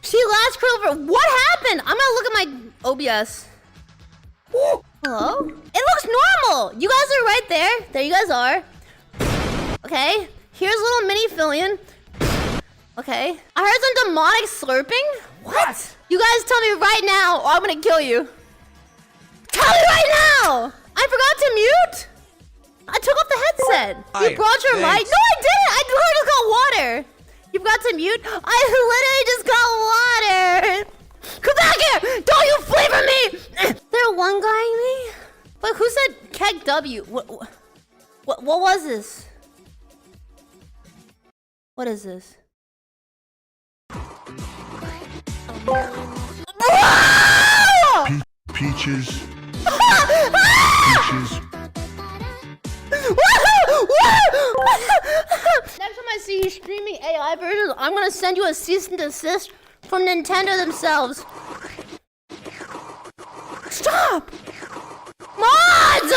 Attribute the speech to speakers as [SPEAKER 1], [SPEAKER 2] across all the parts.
[SPEAKER 1] She last curled for. What happened? I'm gonna look at my OBS. Ooh. Hello? It looks normal. You guys are right there. There you guys are. Okay. Here's little mini Filian. Okay. I heard some demonic slurping. What? You guys tell me right now, or I'm gonna kill you. Tell me right now. I forgot to mute. I took off the headset. You brought your mic. No, I didn't. I literally just got water. You forgot to mute. I literally just got water. Come back here. Don't you flee from me. There one guy in me. But who said Keg W? What was this? What is this?
[SPEAKER 2] Peaches. Peaches.
[SPEAKER 1] Next time I see you streaming AI versions, I'm gonna send you a cease and desist from Nintendo themselves. Stop! Mods!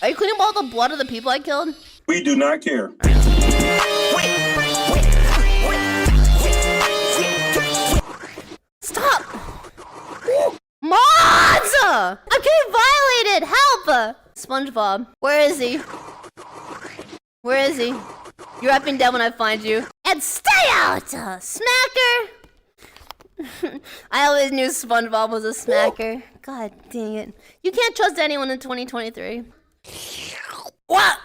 [SPEAKER 1] Are you cleaning up all the blood of the people I killed?
[SPEAKER 3] We do not care.
[SPEAKER 1] Stop! Mods! I'm getting violated! Help! SpongeBob, where is he? Where is he? You're up and down when I find you. And stay out! Smacker! I always knew SpongeBob was a smacker. God dang it. You can't trust anyone in 2023. What?